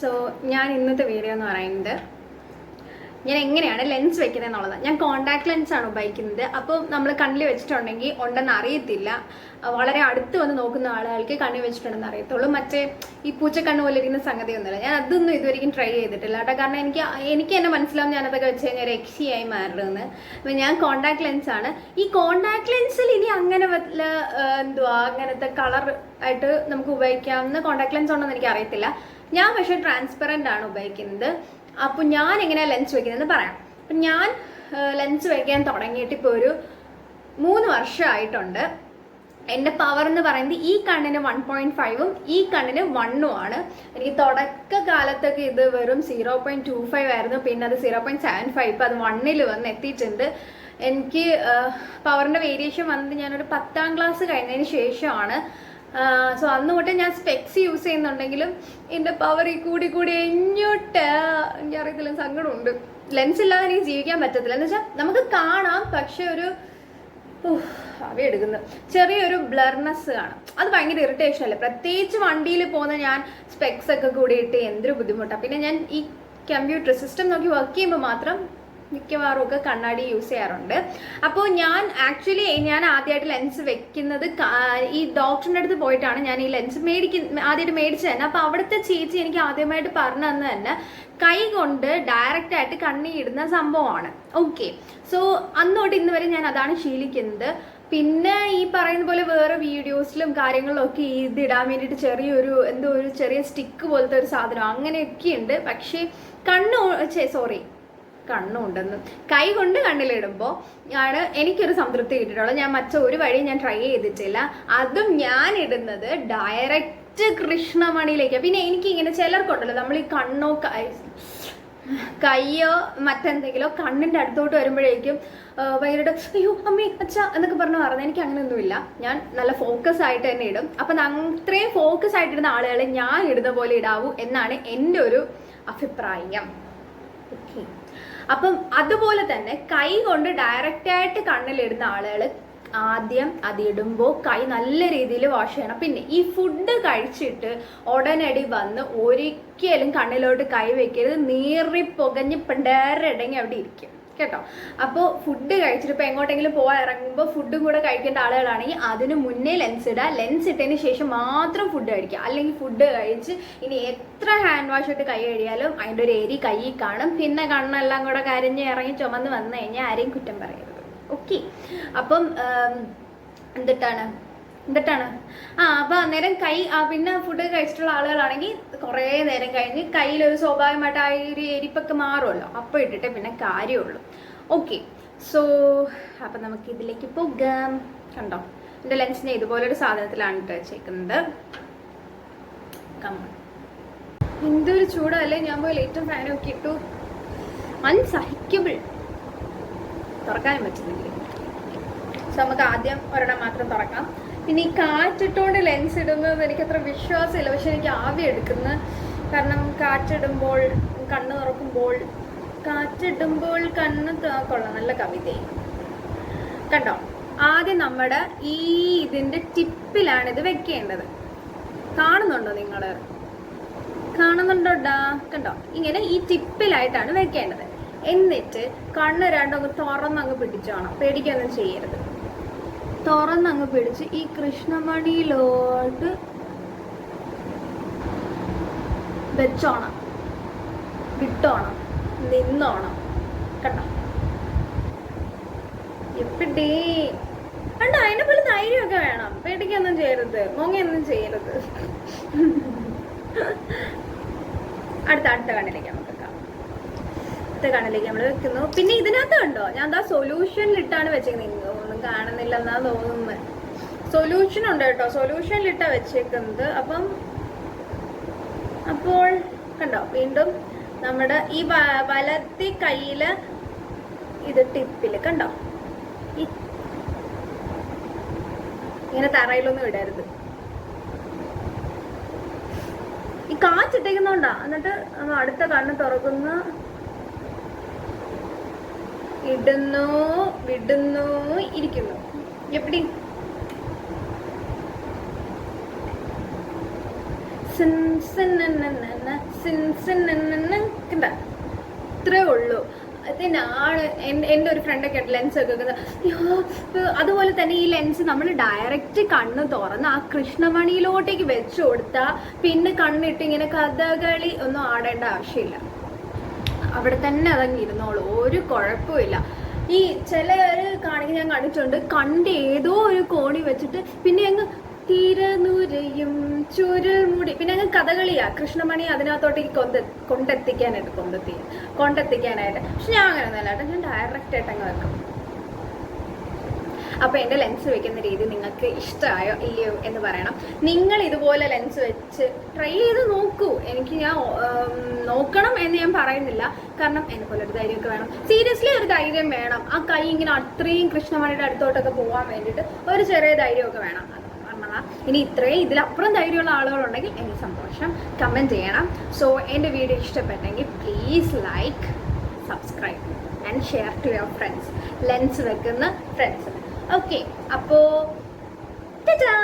So ഞാൻ ഇന്നത്തെ video എന്ന് പറയുന്നത് ഞാൻ എങ്ങനെയാണ് ലെൻസ് വെക്കുന്നത് എന്നുള്ളതാണ്. ഞാൻ കോണ്ടാക്ട് ലെൻസ് ആണ് ഉപയോഗിക്കുന്നത്. അപ്പോൾ നമ്മൾ കണ്ണിൽ വെച്ചിട്ടുണ്ടെങ്കിൽ ഉണ്ടെന്ന് അറിയത്തില്ല. വളരെ അടുത്ത് വന്ന് നോക്കുന്ന ആളുകൾക്ക് കണ്ണിൽ വെച്ചിട്ടുണ്ടെന്ന് അറിയത്തുള്ളൂ. മറ്റേ ഈ പൂച്ചക്കണ്ണ് പോലെ ഇരിക്കുന്ന സംഗതിയൊന്നുമില്ല. ഞാൻ അതൊന്നും ഇതുവരെയും ട്രൈ ചെയ്തിട്ടില്ല കേട്ടോ. കാരണം എനിക്ക് തന്നെ മനസ്സിലാവും ഞാനതൊക്കെ വെച്ച് കഴിഞ്ഞാൽ ഒരു യക്ഷിയായി മാറുന്നത്. അപ്പം ഞാൻ കോണ്ടാക്ട് ലെൻസ് ആണ്. ഈ കോണ്ടാക്ട് ലെൻസിൽ ഇനി അങ്ങനെ വല്ല അങ്ങനത്തെ കളർ ആയിട്ട് നമുക്ക് ഉപയോഗിക്കാവുന്ന കോണ്ടാക്ട് ലെൻസ് ഉണ്ടെന്ന് എനിക്ക് അറിയത്തില്ല. ഞാൻ പക്ഷേ ട്രാൻസ്പെറൻ്റ് ആണ് ഉപയോഗിക്കുന്നത്. അപ്പോൾ ഞാൻ എങ്ങനെയാണ് ലെൻസ് വയ്ക്കുന്നതെന്ന് പറയാം. അപ്പം ഞാൻ ലെൻസ് വയ്ക്കാൻ തുടങ്ങിയിട്ട് ഇപ്പോൾ ഒരു 3 വർഷമായിട്ടുണ്ട്. എൻ്റെ പവർ എന്ന് പറയുന്നത് ഈ കണ്ണിന് 1.5ഉം ഈ കണ്ണിന് 1ഉം ആണ്. എനിക്ക് തുടക്കകാലത്തൊക്കെ ഇത് വെറും 0.25 ആയിരുന്നു. പിന്നെ അത് 0.75, ഇപ്പം അത് 1ൽ വന്ന് എത്തിയിട്ടുണ്ട്. എനിക്ക് പവറിൻ്റെ വേരിയേഷൻ വന്നത് ഞാനൊരു 10ാം ക്ലാസ് കഴിഞ്ഞതിന് ശേഷമാണ്. സോ അന്ന് തൊട്ട് ഞാൻ സ്പെക്സ് യൂസ് ചെയ്യുന്നുണ്ടെങ്കിലും എൻ്റെ പവർ ഈ കൂടി എഞ്ഞോട്ട് എനിക്കറിയത്തില്ല, സങ്കടമുണ്ട്. ലെൻസ് ഇല്ലാതെ എനിക്ക് ജീവിക്കാൻ പറ്റത്തില്ല. എന്ന് വെച്ചാൽ നമുക്ക് കാണാം, പക്ഷെ ഒരു അവയെടുക്കുന്നു ചെറിയൊരു ബ്ലർനെസ് കാണും. അത് ഭയങ്കര ഇറിറ്റേഷൻ അല്ലേ. പ്രത്യേകിച്ച് വണ്ടിയിൽ പോകുന്ന ഞാൻ സ്പെക്സ് ഒക്കെ കൂടിയിട്ട് എന്തൊരു ബുദ്ധിമുട്ടാണ്. പിന്നെ ഞാൻ ഈ കമ്പ്യൂട്ടർ സിസ്റ്റം നോക്കി വർക്ക് ചെയ്യുമ്പോൾ മാത്രം മിക്കവാറും ഒക്കെ കണ്ണാടി യൂസ് ചെയ്യാറുണ്ട്. അപ്പോൾ ഞാൻ ആദ്യമായിട്ട് ലെൻസ് വെക്കുന്നത് ഈ ഡോക്ടറിൻ്റെ അടുത്ത് പോയിട്ടാണ് ഞാൻ ഈ ലെൻസ് ആദ്യമായിട്ട് മേടിച്ചത് തന്നെ. അപ്പോൾ അവിടുത്തെ ചേച്ചി എനിക്ക് ആദ്യമായിട്ട് പറഞ്ഞു തന്നത് തന്നെ കൈ കൊണ്ട് ഡയറക്റ്റ് ആയിട്ട് കണ്ണി ഇടുന്ന സംഭവമാണ്. ഓക്കെ, സോ അന്നോട്ട് ഇന്ന് വരെ ഞാൻ അതാണ് ശീലിക്കുന്നത്. പിന്നെ ഈ പറയുന്ന പോലെ വേറെ വീഡിയോസിലും കാര്യങ്ങളിലും ഒക്കെ ഇതിടാൻ വേണ്ടിയിട്ട് ഒരു ചെറിയ സ്റ്റിക്ക് പോലത്തെ ഒരു സാധനം അങ്ങനെയൊക്കെ ഉണ്ട്. പക്ഷേ കണ്ണുണ്ടെന്ന് കൈ കൊണ്ട് കണ്ണിലിടുമ്പോൾ ആണ് എനിക്കൊരു സംതൃപ്തി കിട്ടിയിട്ടുള്ളത്. ഞാൻ ഒരു വഴിയും ഞാൻ ട്രൈ ചെയ്തിട്ടില്ല. അതും ഞാൻ ഇടുന്നത് ഡയറക്റ്റ് കൃഷ്ണമണിയിലേക്കാണ്. പിന്നെ എനിക്കിങ്ങനെ ചിലർക്കുണ്ടല്ലോ, നമ്മൾ ഈ കയ്യോ മറ്റെന്തെങ്കിലോ കണ്ണിൻ്റെ അടുത്തോട്ട് വരുമ്പോഴേക്കും ഭയങ്കര അയ്യോ അമ്മേ അച്ഛ എന്നൊക്കെ പറഞ്ഞത്. എനിക്ക് അങ്ങനെയൊന്നുമില്ല. ഞാൻ നല്ല ഫോക്കസ് ആയിട്ട് തന്നെ ഇടും. അപ്പം അത്രയും ഫോക്കസ് ആയിട്ടിടുന്ന ആളുകളെ ഞാൻ ഇടുന്ന പോലെ ഇടാവൂ എന്നാണ് എൻ്റെ ഒരു അഭിപ്രായം. ഓക്കെ, അപ്പം അതുപോലെ തന്നെ കൈ കൊണ്ട് ഡയറക്റ്റായിട്ട് കണ്ണിലിടുന്ന ആളുകൾ ആദ്യം അതിടുമ്പോൾ കൈ നല്ല രീതിയിൽ വാഷ് ചെയ്യണം. പിന്നെ ഈ ഫുഡ് കഴിച്ചിട്ട് ഉടനടി വന്ന് ഒരിക്കലും കണ്ണിലോട്ട് കൈ വെക്കരുത്. നീറിപ്പൊകഞ്ഞ് പിണ്ടേറടങ്ങി അവിടെ ഇരിക്കും കേട്ടോ. അപ്പോൾ ഫുഡ് കഴിച്ചിട്ട് ഇപ്പോൾ എങ്ങോട്ടെങ്കിലും ഇറങ്ങുമ്പോൾ ഫുഡും കൂടെ കഴിക്കേണ്ട ആളുകളാണെങ്കിൽ അതിന് മുന്നേ ലെൻസ് ഇടുക. ലെൻസ് ഇട്ടതിന് ശേഷം മാത്രം ഫുഡ് കഴിക്കുക. അല്ലെങ്കിൽ ഫുഡ് കഴിച്ച് ഇനി എത്ര ഹാൻഡ് വാഷ് ഇട്ട് കൈ കഴിയാലും അതിൻ്റെ ഒരു എരി കൈയിൽ കാണും. പിന്നെ കണ്ണെല്ലാം കൂടെ കരഞ്ഞ് ഇറങ്ങി ചുമന്ന് വന്നു കഴിഞ്ഞാൽ ആരെയും കുറ്റം പറയരുത്. ഓക്കെ, അപ്പം എന്നിട്ടാണ് അപ്പോൾ അന്നേരം പിന്നെ ഫുഡ് കഴിച്ചിട്ടുള്ള ആളുകളാണെങ്കിൽ കുറേ നേരം കഴിഞ്ഞ് കയ്യിലൊരു സ്വാഭാവികമായിട്ട് ആ ഒരു എരിപ്പൊക്കെ മാറുമല്ലോ, അപ്പോൾ ഇട്ടിട്ട് പിന്നെ കാര്യമുള്ളൂ. ഓക്കെ, സോ അപ്പം നമുക്ക് ഇതിലേക്ക് പോകാം. കണ്ടോ, എൻ്റെ ലെൻസിനെ ഇതുപോലൊരു സാധനത്തിലാണ് ഇട്ട് വെച്ചേക്കുന്നത്. എന്തൊരു ചൂടല്ലേ. ഞാൻ പോയി ലൈറ്റും ഫാനും ഒക്കെ ഇട്ടു. അൺസഹിക്കബിൾ. തുറക്കാനും പറ്റുന്നില്ല. സോ നമുക്ക് ആദ്യം ഒരെണ്ണം മാത്രം തുറക്കാം. പിന്നെ ഈ കാറ്റിട്ടുകൊണ്ട് ലെൻസ് ഇടുന്നത് എനിക്കത്ര വിശ്വാസമില്ല. പക്ഷെ എനിക്ക് ആവി എടുക്കുന്ന കാരണം കാറ്റിടുമ്പോൾ കണ്ണ് തുറക്കുമ്പോൾ കണ്ണ് കൊള്ളാം. നല്ല കവിതയും കണ്ടോ. ആദ്യം നമ്മുടെ ഇതിൻ്റെ ടിപ്പിലാണ് ഇത് വെക്കേണ്ടത്. കാണുന്നുണ്ടോ നിങ്ങൾ? കാണുന്നുണ്ടോടാ? കണ്ടോ, ഇങ്ങനെ ഈ ടിപ്പിലായിട്ടാണ് വെക്കേണ്ടത്. എന്നിട്ട് കണ്ണ് രണ്ടങ്ങ് തുറന്നങ്ങ് പിടിച്ചോണം. പേടിക്കൊന്നും ചെയ്യരുത്. തുറന്നങ്ങ് പിടിച്ച് ഈ കൃഷ്ണമണിയിലോട്ട് വെച്ചോണം. വിട്ടോണം, നിന്നോണം. കണ്ടോ എപ്പിടേ കണ്ടോ. അതിനെ പോലെ ധൈര്യമൊക്കെ വേണം. പേടിക്കൊന്നും ചെയ്യരുത്, മോങ്ങയൊന്നും ചെയ്യരുത്. അടുത്ത കണ്ണിലേക്ക് നമുക്ക് കണ്ണിലേക്ക് നമ്മൾ വെക്കുന്നു. പിന്നെ ഇതിനകത്ത് കണ്ടോ, ഞാൻ എന്താ സൊല്യൂഷനിലിട്ടാണ് വെച്ചേക്കുന്നത്. ഒന്നും കാണുന്നില്ല എന്നാ തോന്നുന്നത്. സൊല്യൂഷൻ ഉണ്ട് കേട്ടോ, സൊല്യൂഷനിലിട്ടാ വെച്ചേക്കുന്നത്. അപ്പോൾ കണ്ടോ, വീണ്ടും നമ്മുടെ ഈ വലത്തെ കയ്യില് ഇത് ടിപ്പില് കണ്ടോ, ഇങ്ങനെ തറയിലൊന്നും ഇടരുത്. ഈ കാച്ചിട്ടേക്കുന്നോണ്ടാ. എന്നിട്ട് നമ്മൾ അടുത്ത കണ്ണ് തുറക്കുന്നു, ഇടുന്നു, വിടുന്നു, ഇരിക്കുന്നു. എപ്പടി അത്രേ ഉള്ളൂ. അതിനാണ് എൻ്റെ ഒരു ഫ്രണ്ടൊക്കെ ലെൻസ് ഒക്കെ വെക്കുന്നത്. അതുപോലെ തന്നെ ഈ ലെൻസ് നമ്മൾ ഡയറക്റ്റ് കണ്ണ് തുറന്ന് ആ കൃഷ്ണമണിയിലോട്ടേക്ക് വെച്ച് കൊടുത്താൽ പിന്നെ കണ്ണിട്ട് ഇങ്ങനെ കഥകളി ഒന്നും ആടേണ്ട ആവശ്യമില്ല, അവിടെ തന്നെ അതങ്ങ് ഇരുന്നോളൂ, ഒരു കുഴപ്പമില്ല. ഈ ചിലർ കാണിക്കാൻ ഞാൻ കണ്ടിട്ടുണ്ട്, കണ്ട് ഏതോ ഒരു കോണി വെച്ചിട്ട് പിന്നെ അങ്ങ് തിരനുരയും ചുരുൾമുടി പിന്നെ അങ്ങ് കഥകളിയാ കൃഷ്ണമണി അതിനകത്തോട്ടേക്ക് കൊണ്ടെത്തിക്കാനായിട്ട്. പക്ഷെ ഞാൻ അങ്ങനെ ഒന്നുമല്ല കേട്ടോ, ഞാൻ ഡയറക്റ്റ് ആയിട്ട് അങ്ങ് വെക്കും. അപ്പോൾ എൻ്റെ ലെൻസ് വെക്കുന്ന രീതി നിങ്ങൾക്ക് ഇഷ്ടമായോ ഇല്ലയോ എന്ന് പറയണം. നിങ്ങൾ ഇതുപോലെ ലെൻസ് വെച്ച് ട്രൈ ചെയ്ത് നോക്കൂ. ഞാൻ നോക്കണം എന്ന് ഞാൻ പറയുന്നില്ല, കാരണം എന്നെ പോലെ ഒരു ധൈര്യമൊക്കെ വേണം. സീരിയസ്ലി ഒരു ധൈര്യം വേണം. ആ കൈ ഇങ്ങനെ അത്രയും കൃഷ്ണമണിയുടെ അടുത്തോട്ടൊക്കെ പോകാൻ വേണ്ടിയിട്ട് ഒരു ചെറിയ ധൈര്യമൊക്കെ വേണം. ഇനി ഇത്രയും ഇതിലപ്പുറം ധൈര്യമുള്ള ആളുകളുണ്ടെങ്കിൽ എനിക്ക് സന്തോഷം, കമൻറ്റ് ചെയ്യണം. സോ എൻ്റെ വീഡിയോ ഇഷ്ടപ്പെട്ടെങ്കിൽ please like, subscribe and share to your friends, lens വെക്കുന്ന ഫ്രണ്ട്സ്. ഓക്കെ, അപ്പോൾ ടാറ്റാ.